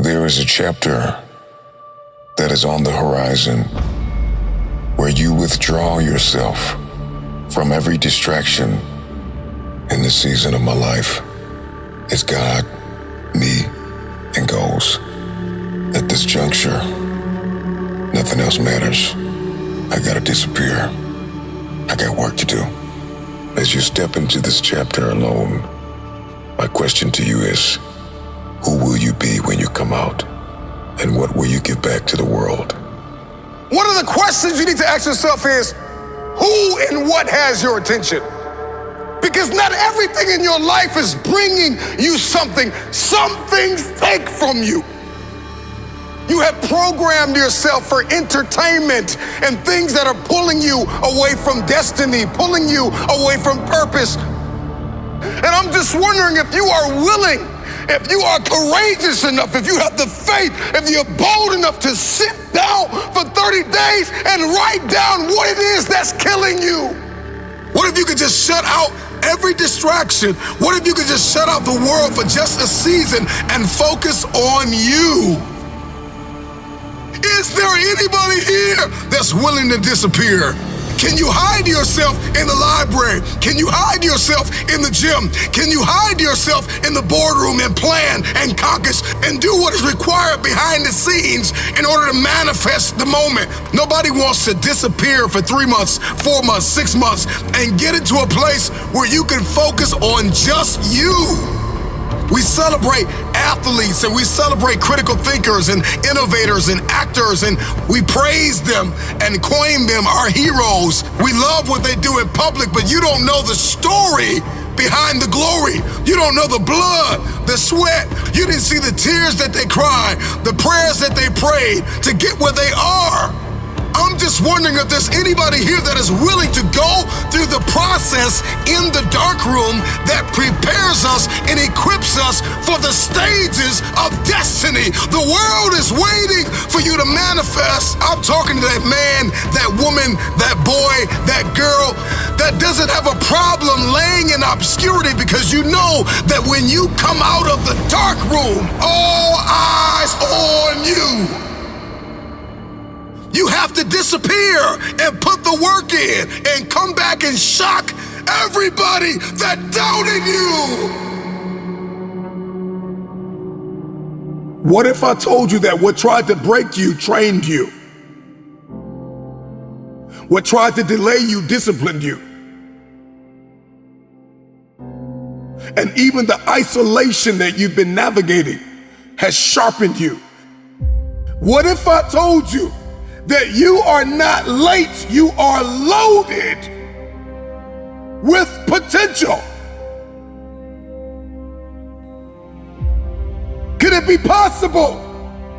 There is a chapter that is on the horizon where you withdraw yourself from every distraction in the season of my life. It's God, me, and goals. At this juncture, nothing else matters. I gotta disappear. I got work to do. As you step into this chapter alone, my question to you is, who will you be when you come out? And what will you give back to the world? One of the questions you need to ask yourself is, who and what has your attention? Because not everything in your life is bringing you something. Some things take from you. You have programmed yourself for entertainment and things that are pulling you away from destiny, pulling you away from purpose. And I'm just wondering if you are willing, if you are courageous enough, if you have the faith, if you're bold enough to sit down for 30 days and write down what it is that's killing you. What if you could just shut out every distraction? What if you could just shut out the world for just a season and focus on you? Is there anybody here that's willing to disappear? Can you hide yourself in the library? Can you hide yourself in the gym? Can you hide yourself in the boardroom and plan and caucus and do what is required behind the scenes in order to manifest the moment? Nobody wants to disappear for 3 months, 4 months, 6 months and get into a place where you can focus on just you. We celebrate athletes and we celebrate critical thinkers and innovators and actors, and we praise them and coin them our heroes. We love what they do in public, but you don't know the story behind the glory. You don't know the blood, the sweat. You didn't see the tears that they cried, the prayers that they prayed to get where they are. I'm just wondering if there's anybody here that is willing to go through the process in the dark room that prepares us and equips us for the stages of destiny. The world is waiting for you to manifest. I'm talking to that man, that woman, that boy, that girl that doesn't have a problem laying in obscurity, because you know that when you come out of the dark room, all eyes on you. You have to disappear and put the work in and come back and shock everybody that doubted you. What if I told you that what tried to break you trained you? What tried to delay you disciplined you? And even the isolation that you've been navigating has sharpened you. What if I told you that you are not late, you are loaded with potential? Could it be possible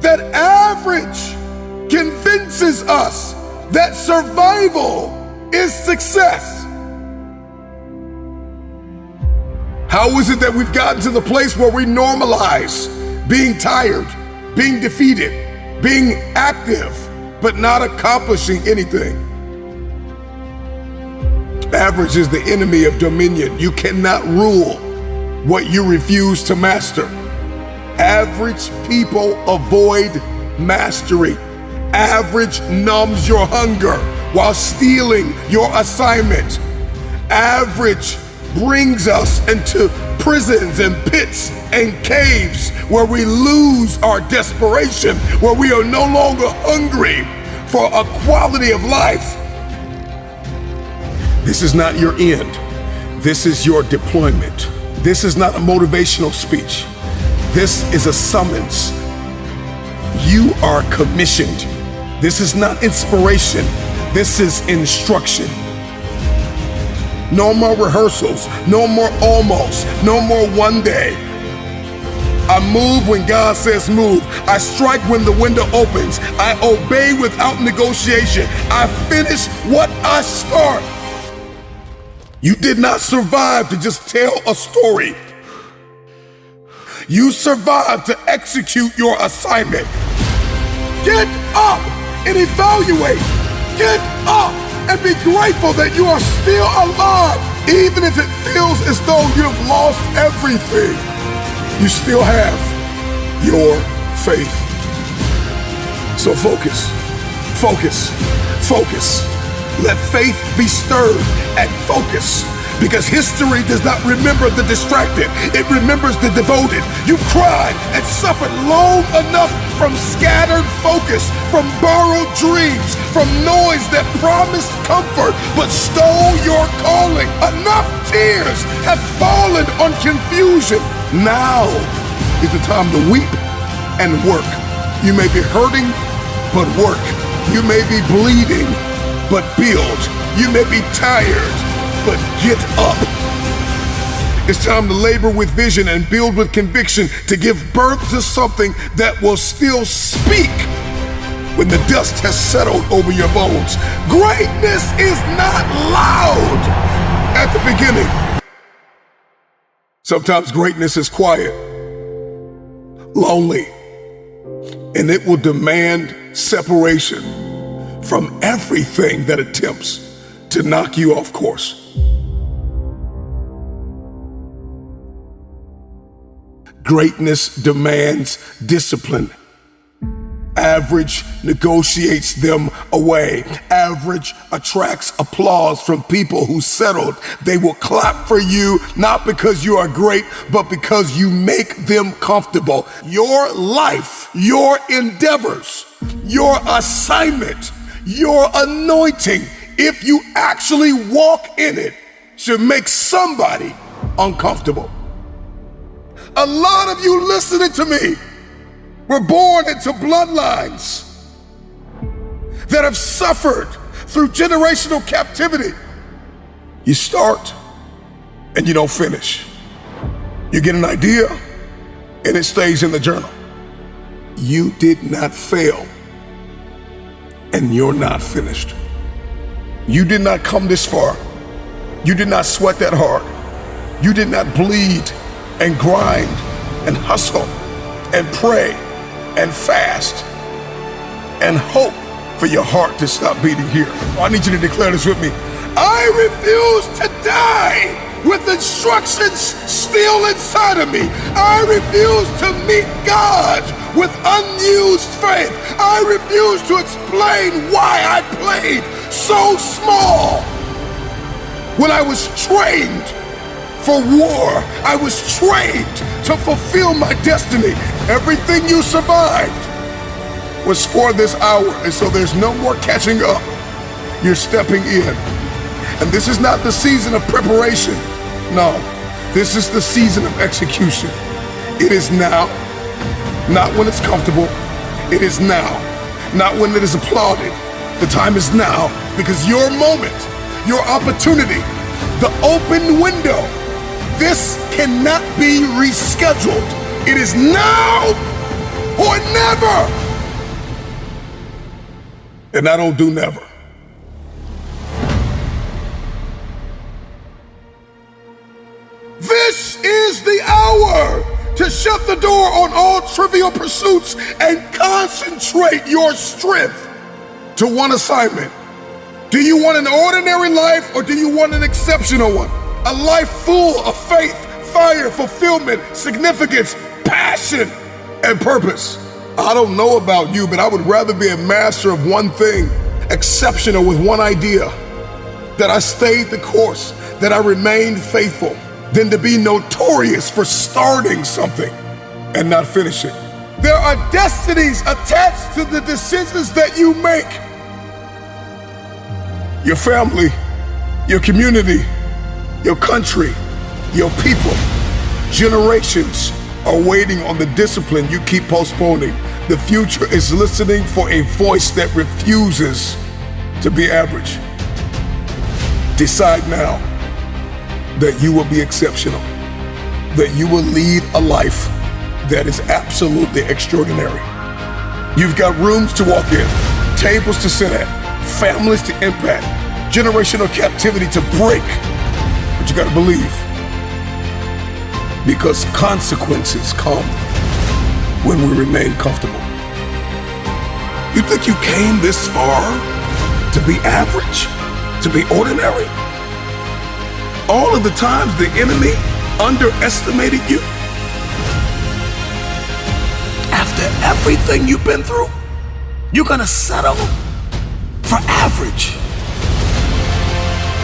that average convinces us that survival is success? How is it that we've gotten to the place where we normalize being tired, being defeated, being active, but not accomplishing anything? Average is the enemy of dominion. You cannot rule what you refuse to master. Average people avoid mastery. Average numbs your hunger while stealing your assignment. Average brings us into prisons and pits and caves where we lose our desperation, where we are no longer hungry for a quality of life. This is not your end. This is your deployment. This is not a motivational speech. This is a summons. You are commissioned. This is not inspiration. This is instruction. No more rehearsals, no more almost, no more one day. I move when God says move. I strike when the window opens. I obey without negotiation. I finish what I start. You did not survive to just tell a story. You survived to execute your assignment. Get up and evaluate. Get up and be grateful that you are still alive. Even if it feels as though you have lost everything, you still have your faith. So focus, focus, focus. Let faith be stirred and focus. Because history does not remember the distracted, it remembers the devoted. You cried and suffered long enough from scattered focus, from borrowed dreams, from noise that promised comfort but stole your calling. Enough tears have fallen on confusion. Now is the time to weep and work. You may be hurting, but work. You may be bleeding, but build. You may be tired, but get up. It's time to labor with vision and build with conviction to give birth to something that will still speak when the dust has settled over your bones. Greatness is not loud at the beginning. Sometimes greatness is quiet, lonely, and it will demand separation from everything that attempts to knock you off course. Greatness demands discipline. Average negotiates them away. Average attracts applause from people who settled. They will clap for you, not because you are great, but because you make them comfortable. Your life, your endeavors, your assignment, your anointing, if you actually walk in it, should make somebody uncomfortable. A lot of you listening to me were born into bloodlines that have suffered through generational captivity. You start and you don't finish. You get an idea and it stays in the journal. You did not fail and you're not finished. You did not come this far. You did not sweat that hard. You did not bleed and grind and hustle and pray and fast and hope for your heart to stop beating here. I need you to declare this with me. I refuse to die with instructions still inside of me. I refuse to meet God with unused faith. I refuse to explain why I played so small when I was trained for war. I was trained to fulfill my destiny. Everything you survived was for this hour, and so there's no more catching up. You're stepping in. And this is not the season of preparation. No, this is the season of execution. It is now, not when it's comfortable. It is now, not when it is applauded. The time is now, because your moment, your opportunity, the open window, this cannot be rescheduled. It is now or never. And I don't do never. This is the hour to shut the door on all trivial pursuits and concentrate your strength to one assignment. Do you want an ordinary life or do you want an exceptional one? A life full of faith, fire, fulfillment, significance, passion, and purpose. I don't know about you, but I would rather be a master of one thing, exceptional with one idea, that I stayed the course, that I remained faithful, than to be notorious for starting something and not finishing. There are destinies attached to the decisions that you make. Your family, your community, your country, your people, generations are waiting on the discipline you keep postponing. The future is listening for a voice that refuses to be average. Decide now that you will be exceptional, that you will lead a life that is absolutely extraordinary. You've got rooms to walk in, tables to sit at, families to impact, generational captivity to break. But you gotta believe, because consequences come when we remain comfortable. You think you came this far to be average, to be ordinary? All of the times the enemy underestimated you? After everything you've been through, you're gonna settle for average.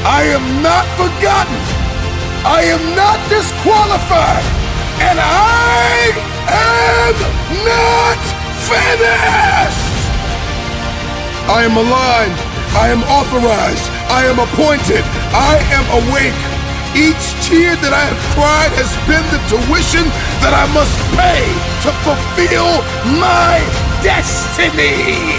I am not forgotten. I am not disqualified. And I am not finished. I am aligned. I am authorized. I am appointed. I am awake. Each tear that I have cried has been the tuition that I must pay to fulfill my destiny.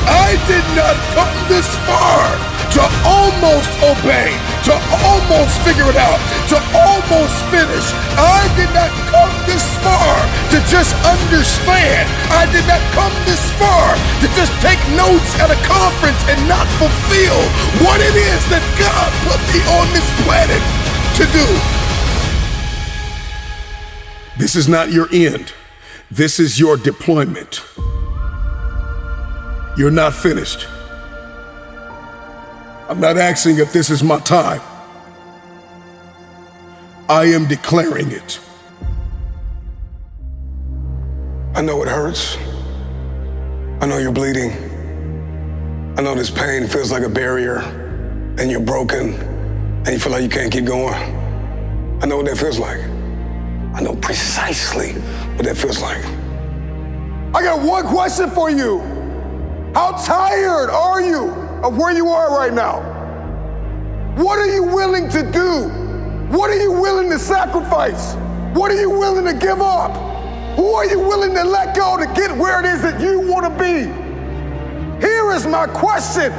I did not come this far to almost obey, to almost figure it out, to almost finish. I did not come this far to just understand. I did not come this far to just take notes at a conference and not fulfill what it is that God put me on this planet to do. This is not your end. This is your deployment. You're not finished. I'm not asking if this is my time. I am declaring it. I know it hurts. I know you're bleeding. I know this pain feels like a barrier and you're broken and you feel like you can't keep going. I know what that feels like. I know precisely what that feels like. I got one question for you. How tired are you of where you are right now? What are you willing to do? What are you willing to sacrifice? What are you willing to give up? Who are you willing to let go to get where it is that you want to be? Here is my question.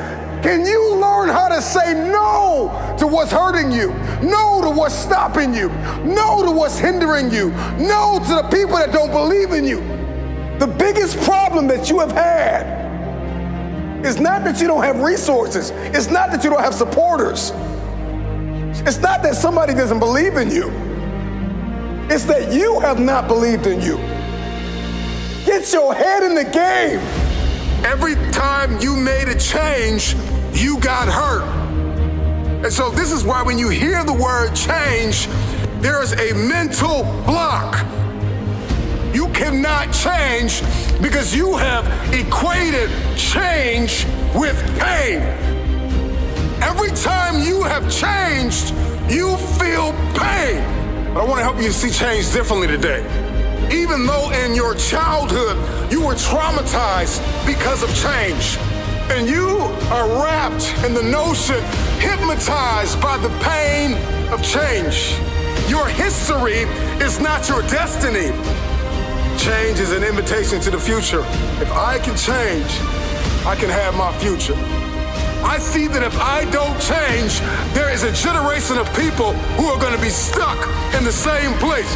Can you learn how to say no to what's hurting you? No to what's stopping you? No to what's hindering you? No to the people that don't believe in you? The biggest problem that you have had it's not that you don't have resources. It's not that you don't have supporters. It's not that somebody doesn't believe in you. It's that you have not believed in you. Get your head in the game. Every time you made a change, you got hurt. And so this is why when you hear the word change, there is a mental block. You cannot change because you have equated change with pain. Every time you have changed, you feel pain. But I want to help you see change differently today. Even though in your childhood you were traumatized because of change, and you are wrapped in the notion, hypnotized by the pain of change. Your history is not your destiny. Change is an invitation to the future. If I can change, I can have my future. I see that if I don't change, there is a generation of people who are going to be stuck in the same place.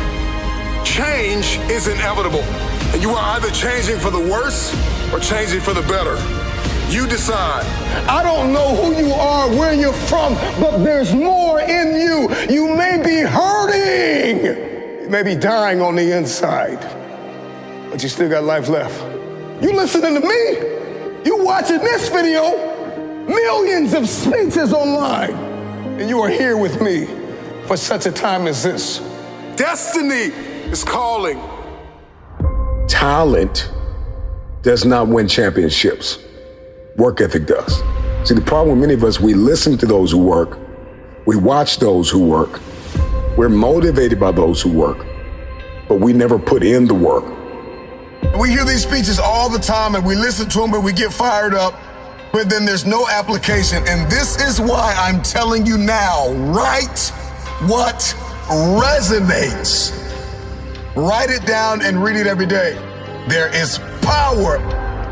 Change is inevitable. And you are either changing for the worse or changing for the better. You decide. I don't know who you are, where you're from, but there's more in you. You may be hurting. You may be dying on the inside, but you still got life left. You listening to me? You watching this video? Millions of speeches online, and you are here with me for such a time as this. Destiny is calling. Talent does not win championships. Work ethic does. See, the problem with many of us, we listen to those who work, we watch those who work, we're motivated by those who work, but we never put in the work. We hear these speeches all the time and we listen to them, but we get fired up, but then there's no application. And this is why I'm telling you now, write what resonates. Write it down and read it every day. There is power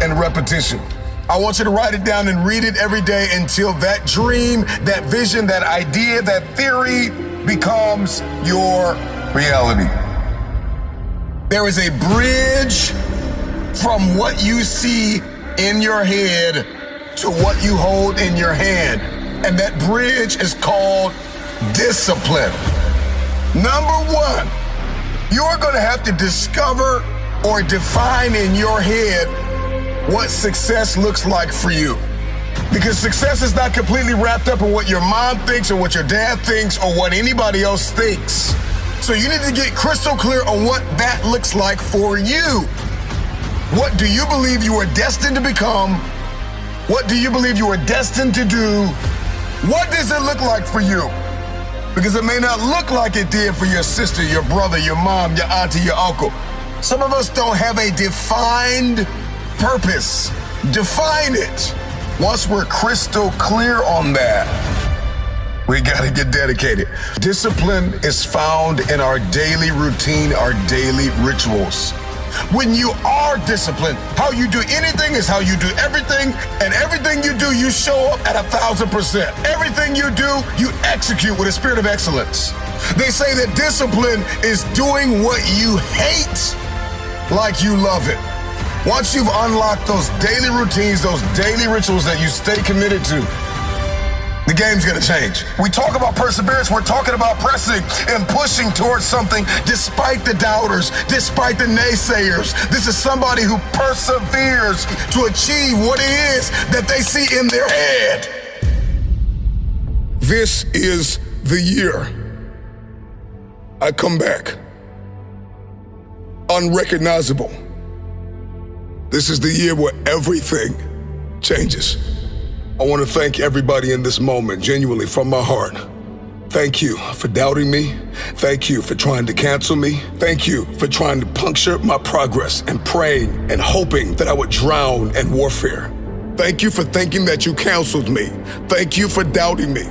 in repetition. I want you to write it down and read it every day until that dream, that vision, that idea, that theory becomes your reality. There is a bridge from what you see in your head to what you hold in your hand. And that bridge is called discipline. Number one, you're gonna have to discover or define in your head what success looks like for you. Because success is not completely wrapped up in what your mom thinks or what your dad thinks or what anybody else thinks. So you need to get crystal clear on what that looks like for you. What do you believe you are destined to become? What do you believe you are destined to do? What does it look like for you? Because it may not look like it did for your sister, your brother, your mom, your auntie, your uncle. Some of us don't have a defined purpose. Define it. Once we're crystal clear on that, we gotta get dedicated. Discipline is found in our daily routine, our daily rituals. When you are disciplined, how you do anything is how you do everything, and everything you do, you show up at 1,000%. Everything you do, you execute with a spirit of excellence. They say that discipline is doing what you hate like you love it. Once you've unlocked those daily routines, those daily rituals that you stay committed to, the game's gonna change. We talk about perseverance, we're talking about pressing and pushing towards something despite the doubters, despite the naysayers. This is somebody who perseveres to achieve what it is that they see in their head. This is the year I come back. Unrecognizable. This is the year where everything changes. I want to thank everybody in this moment, genuinely from my heart. Thank you for doubting me. Thank you for trying to cancel me. Thank you for trying to puncture my progress and praying and hoping that I would drown in warfare. Thank you for thinking that you counseled me. Thank you for doubting me.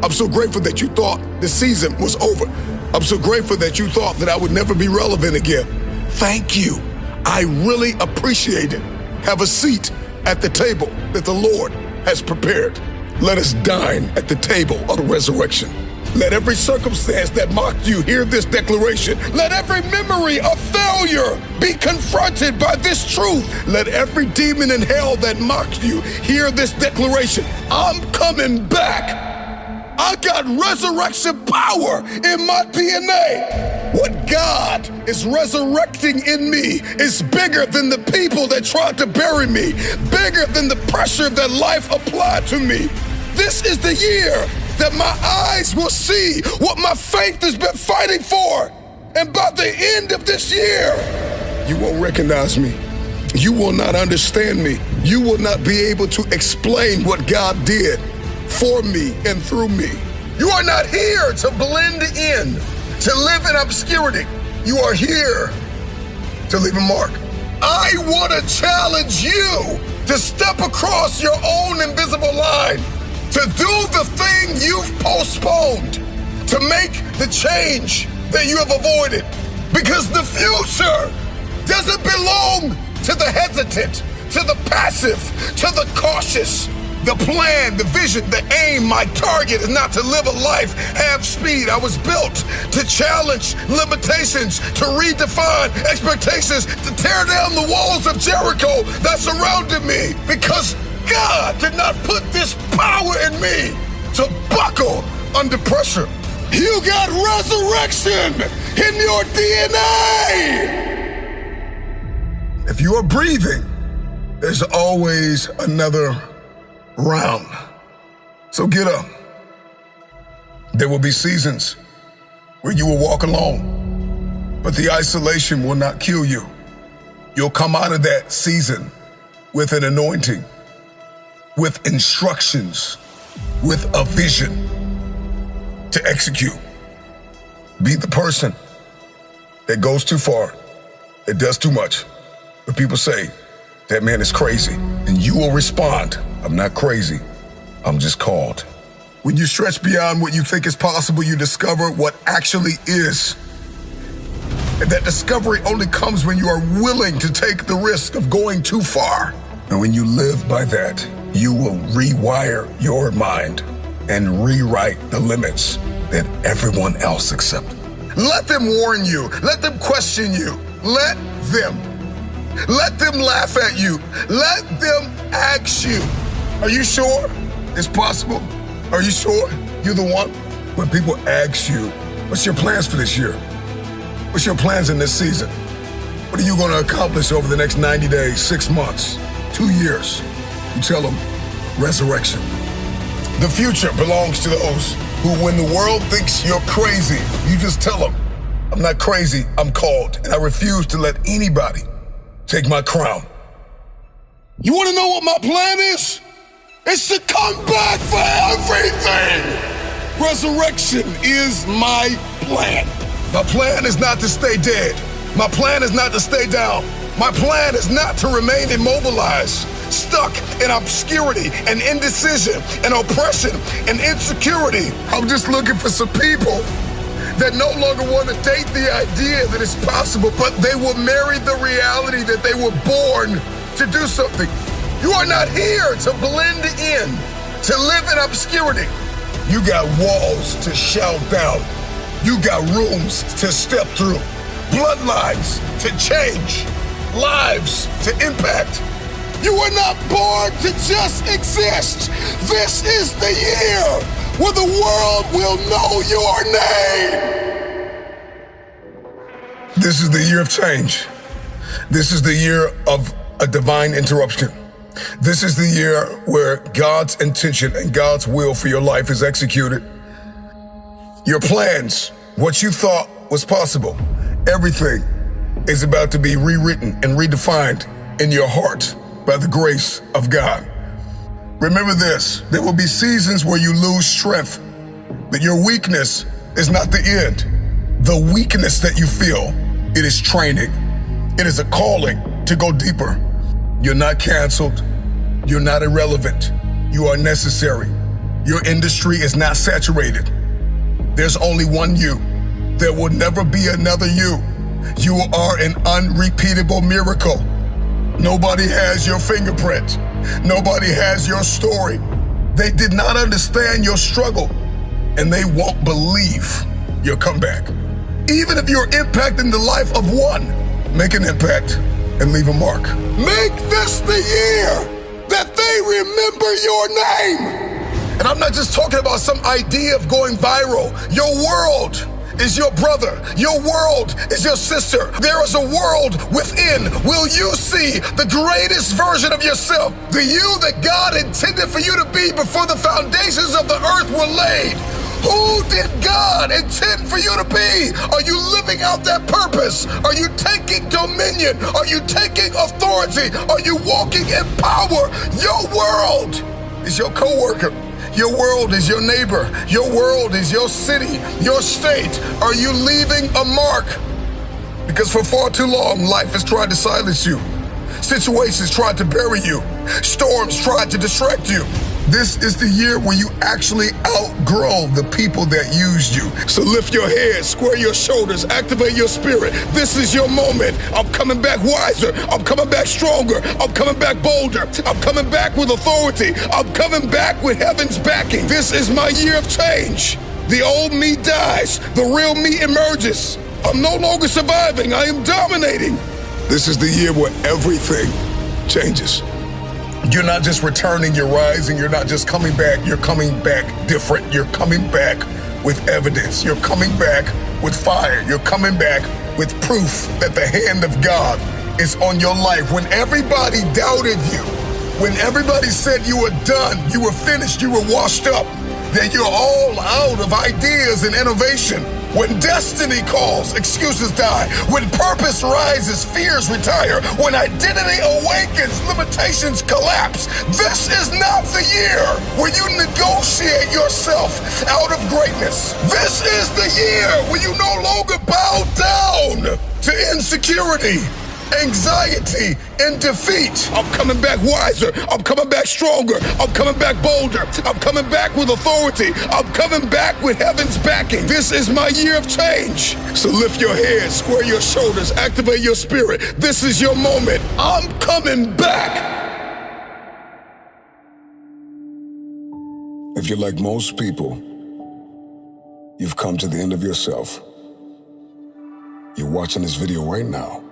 I'm so grateful that you thought the season was over. I'm so grateful that you thought that I would never be relevant again. Thank you. I really appreciate it. Have a seat at the table that the Lord has prepared. Let us dine at the table of the resurrection. Let every circumstance that mocked you hear this declaration. Let every memory of failure be confronted by this truth. Let every demon in hell that mocked you hear this declaration. I'm coming back. I got resurrection power in my DNA. What God is resurrecting in me is bigger than the people that tried to bury me, bigger than the pressure that life applied to me. This is the year that my eyes will see what my faith has been fighting for. And by the end of this year, you won't recognize me. You will not understand me. You will not be able to explain what God did for me and through me. You are not here to blend in, to live in obscurity. You are here to leave a mark. I want to challenge you to step across your own invisible line, to do the thing you've postponed, to make the change that you have avoided. Because the future doesn't belong to the hesitant, to the passive, to the cautious. The plan, the vision, the aim, my target is not to live a life half speed. I was built to challenge limitations, to redefine expectations, to tear down the walls of Jericho that surrounded me. Because God did not put this power in me to buckle under pressure. You got resurrection in your DNA. If you are breathing, there's always another round. So get up. There will be seasons where you will walk alone, but the isolation will not kill you. You'll come out of that season with an anointing, with instructions, with a vision to execute. Be the person that goes too far, that does too much. But people say, that man is crazy. And you will respond, I'm not crazy, I'm just called. When you stretch beyond what you think is possible, you discover what actually is. And that discovery only comes when you are willing to take the risk of going too far. And when you live by that, you will rewire your mind and rewrite the limits that everyone else accepted. Let them warn you. Let them question you. Let them laugh at you. Let them ask you, are you sure it's possible? Are you sure you're the one? When people ask you, what's your plans for this year? What's your plans in this season? What are you going to accomplish over the next 90 days, 6 months, 2 years? You tell them, resurrection. The future belongs to those who, when the world thinks you're crazy, you just tell them, I'm not crazy, I'm called, and I refuse to let anybody take my crown. You want to know what my plan is? It's to come back for everything. Resurrection is my plan. My plan is not to stay dead. My plan is not to stay down. My plan is not to remain immobilized, stuck in obscurity and indecision and oppression and insecurity. I'm just looking for some people that no longer want to date the idea that it's possible, but they will marry the reality that they were born to do something. You are not here to blend in, to live in obscurity. You got walls to shout down. You got rooms to step through, bloodlines to change, lives to impact. You were not born to just exist. This is the year where the world will know your name. This is the year of change. This is the year of a divine interruption. This is the year where God's intention and God's will for your life is executed. Your plans, what you thought was possible, everything is about to be rewritten and redefined in your heart by the grace of God. Remember this, there will be seasons where you lose strength, but your weakness is not the end. The weakness that you feel, it is training. It is a calling to go deeper. You're not canceled. You're not irrelevant. You are necessary. Your industry is not saturated. There's only one you. There will never be another you. You are an unrepeatable miracle. Nobody has your fingerprint. Nobody has your story. They did not understand your struggle, and they won't believe your comeback. Even if you're impacting the life of one, make an impact and leave a mark. Make this the year that they remember your name. And I'm not just talking about some idea of going viral. Your world is your brother. Your world is your sister. There is a world within. Will you see the greatest version of yourself? The you that God intended for you to be before the foundations of the earth were laid. Who did God intend for you to be? Are you living out that purpose? Are you taking dominion? Are you taking authority? Are you walking in power? Your world is your coworker. Your world is your neighbor. Your world is your city, your state. Are you leaving a mark? Because for far too long, life has tried to silence you. Situations tried to bury you. Storms tried to distract you. This is the year where you actually outgrow the people that used you. So lift your head, square your shoulders, activate your spirit. This is your moment. I'm coming back wiser. I'm coming back stronger. I'm coming back bolder. I'm coming back with authority. I'm coming back with heaven's backing. This is my year of change. The old me dies. The real me emerges. I'm no longer surviving. I am dominating. This is the year where everything changes. You're not just returning, you're rising. You're not just coming back, you're coming back different. You're coming back with evidence. You're coming back with fire. You're coming back with proof that the hand of God is on your life. When everybody doubted you, when everybody said you were done, you were finished, you were washed up, that you're all out of ideas and innovation. When destiny calls, excuses die. When purpose rises, fears retire. When identity awakens, limitations collapse. This is not the year where you negotiate yourself out of greatness. This is the year where you no longer bow down to insecurity, anxiety, and defeat. I'm coming back wiser. I'm coming back stronger. I'm coming back bolder. I'm coming back with authority. I'm coming back with heaven's backing. This is my year of change. So lift your head, square your shoulders, activate your spirit. This is your moment. I'm coming back. If you're like most people, you've come to the end of yourself. You're watching this video right now.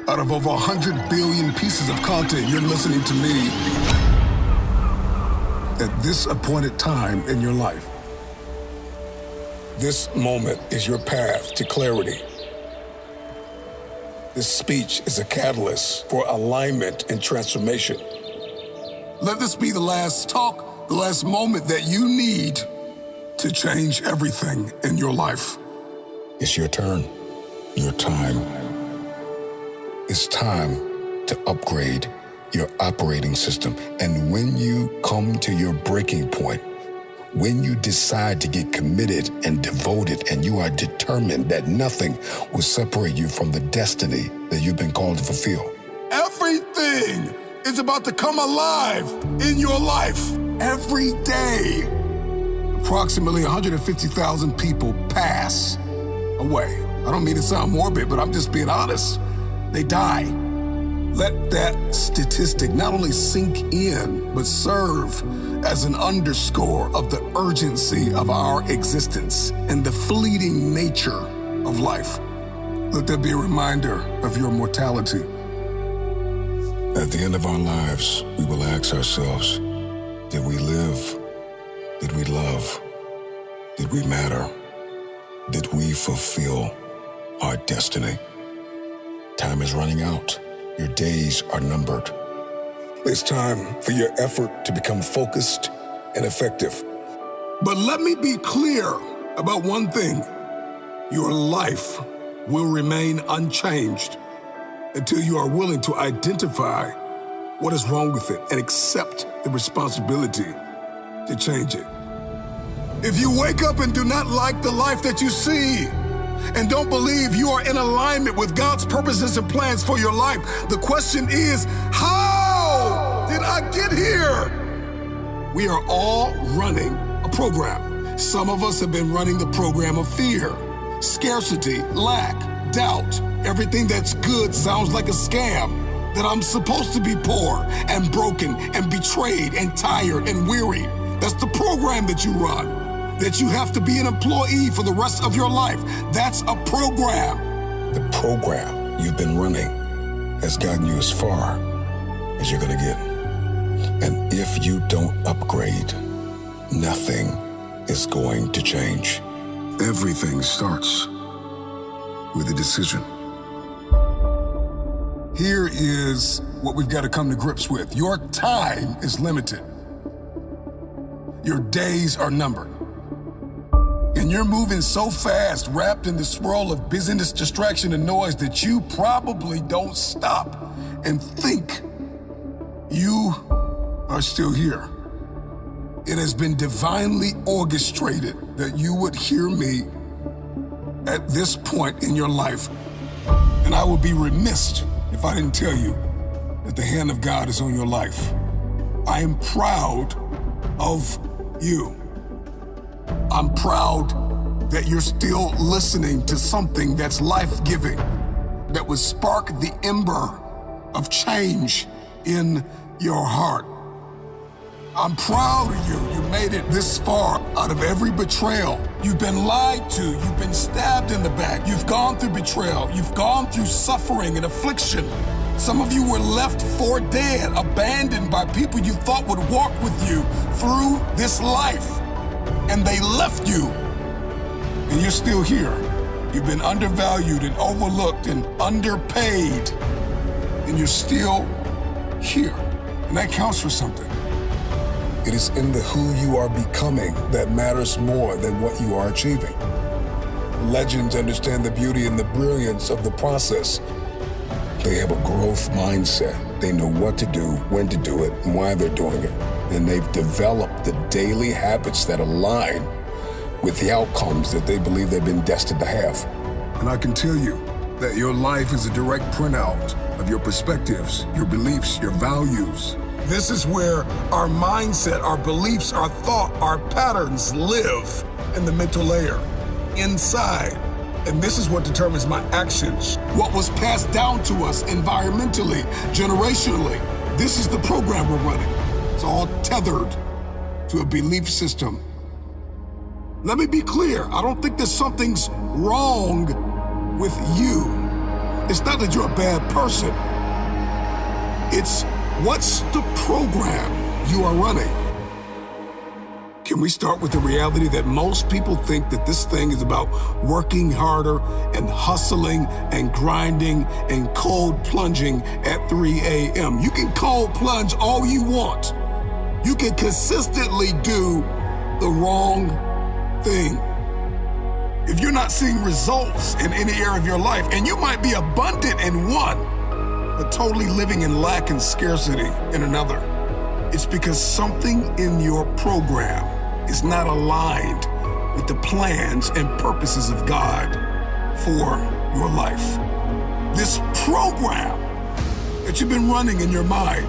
Out of over 100 billion pieces of content, you're listening to me at this appointed time in your life. This moment is your path to clarity. This speech is a catalyst for alignment and transformation. Let this be the last talk, the last moment that you need to change everything in your life. It's your turn, your time. It's time to upgrade your operating system. And when you come to your breaking point, when you decide to get committed and devoted and you are determined that nothing will separate you from the destiny that you've been called to fulfill. Everything is about to come alive in your life. Every day, approximately 150,000 people pass away. I don't mean to sound morbid, but I'm just being honest. They die. Let that statistic not only sink in, but serve as an underscore of the urgency of our existence and the fleeting nature of life. Let that be a reminder of your mortality. At the end of our lives, we will ask ourselves, did we live? Did we love? Did we matter? Did we fulfill our destiny? Time is running out. Your days are numbered. It's time for your effort to become focused and effective. But let me be clear about one thing. Your life will remain unchanged until you are willing to identify what is wrong with it and accept the responsibility to change it. If you wake up and do not like the life that you see, and don't believe you are in alignment with God's purposes and plans for your life, the question is, how did I get here? We are all running a program. Some of us have been running the program of fear, scarcity, lack, doubt. Everything that's good sounds like a scam. That I'm supposed to be poor and broken and betrayed and tired and weary. That's the program that you run. That you have to be an employee for the rest of your life. That's a program. The program you've been running has gotten you as far as you're gonna get. And if you don't upgrade, nothing is going to change. Everything starts with a decision. Here is what we've got to come to grips with. Your time is limited. Your days are numbered. And you're moving so fast, wrapped in the swirl of busyness, distraction, and noise that you probably don't stop and think you are still here. It has been divinely orchestrated that you would hear me at this point in your life. And I would be remiss if I didn't tell you that the hand of God is on your life. I am proud of you. I'm proud that you're still listening to something that's life-giving, that would spark the ember of change in your heart. I'm proud of you. You made it this far out of every betrayal. You've been lied to. You've been stabbed in the back. You've gone through betrayal. You've gone through suffering and affliction. Some of you were left for dead, abandoned by people you thought would walk with you through this life. And they left you. And you're still here. You've been undervalued and overlooked and underpaid. And you're still here. And that counts for something. It is in the who you are becoming that matters more than what you are achieving. Legends understand the beauty and the brilliance of the process. They have a growth mindset. They know what to do, when to do it, and why they're doing it. And they've developed the daily habits that align with the outcomes that they believe they've been destined to have. And I can tell you that your life is a direct printout of your perspectives, your beliefs, your values. This is where our mindset, our beliefs, our thought, our patterns live in the mental layer, inside. And this is what determines my actions. What was passed down to us environmentally, generationally. This is the program we're running. It's all tethered to a belief system. Let me be clear. I don't think there's something's wrong with you. It's not that you're a bad person. It's what's the program you are running? Can we start with the reality that most people think that this thing is about working harder and hustling and grinding and cold plunging at 3 a.m. You can cold plunge all you want. You can consistently do the wrong thing. If you're not seeing results in any area of your life, and you might be abundant in one, but totally living in lack and scarcity in another. It's because something in your program is not aligned with the plans and purposes of God for your life. This program that you've been running in your mind,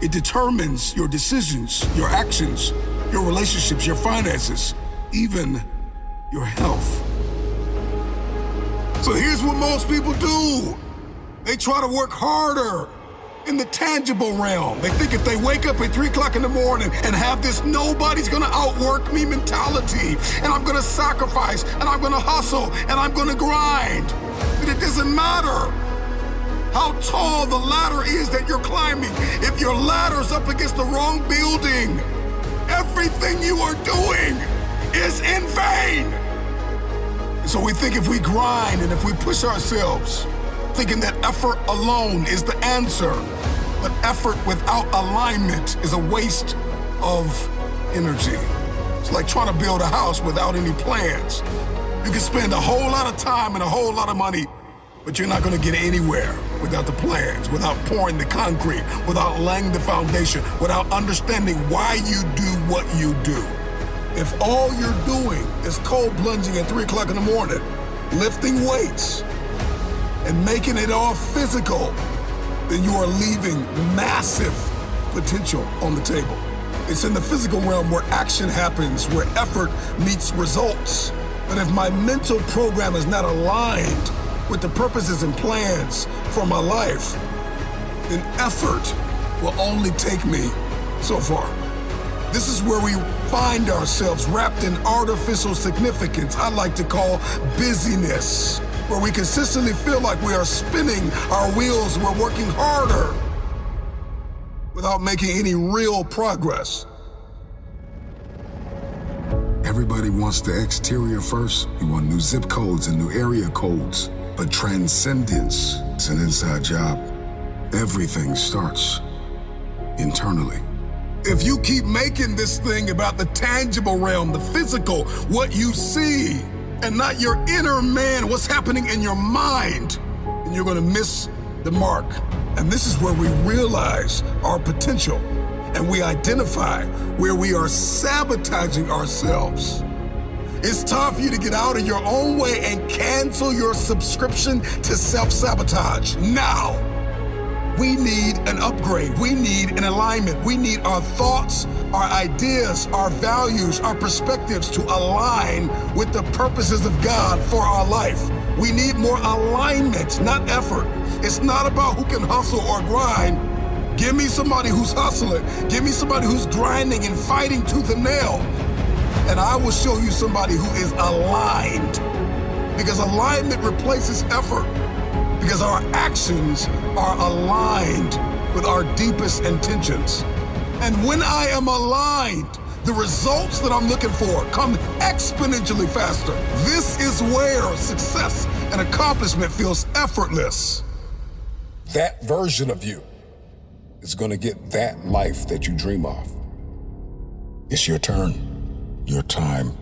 it determines your decisions, your actions, your relationships, your finances, even your health. So here's what most people do. They try to work harder in the tangible realm. They think if they wake up at 3 o'clock in the morning and have this nobody's gonna outwork me mentality, and I'm gonna sacrifice, and I'm gonna hustle, and I'm gonna grind, but it doesn't matter how tall the ladder is that you're climbing. If your ladder's up against the wrong building, everything you are doing is in vain. And so we think if we grind and if we push ourselves, thinking that effort alone is the answer, but effort without alignment is a waste of energy. It's like trying to build a house without any plans. You can spend a whole lot of time and a whole lot of money, but you're not gonna get anywhere without the plans, without pouring the concrete, without laying the foundation, without understanding why you do what you do. If all you're doing is cold plunging at 3 o'clock in the morning, lifting weights, and making it all physical, then you are leaving massive potential on the table. It's in the physical realm where action happens, where effort meets results. But if my mental program is not aligned with the purposes and plans for my life, then effort will only take me so far. This is where we find ourselves wrapped in artificial significance I like to call busyness, where we consistently feel like we are spinning our wheels, we're working harder without making any real progress. Everybody wants the exterior first. You want new zip codes and new area codes. But transcendence is an inside job. Everything starts internally. If you keep making this thing about the tangible realm, the physical, what you see, and not your inner man, what's happening in your mind, then you're gonna miss the mark. And this is where we realize our potential and we identify where we are sabotaging ourselves. It's time for you to get out of your own way and cancel your subscription to self-sabotage now. We need an upgrade. We need an alignment. We need our thoughts, our ideas, our values, our perspectives to align with the purposes of God for our life. We need more alignment, not effort. It's not about who can hustle or grind. Give me somebody who's hustling. Give me somebody who's grinding and fighting tooth and nail. And I will show you somebody who is aligned. Because alignment replaces effort. Because our actions are aligned with our deepest intentions. And when I am aligned, the results that I'm looking for come exponentially faster. This is where success and accomplishment feels effortless. That version of you is going to get that life that you dream of. It's your turn, your time.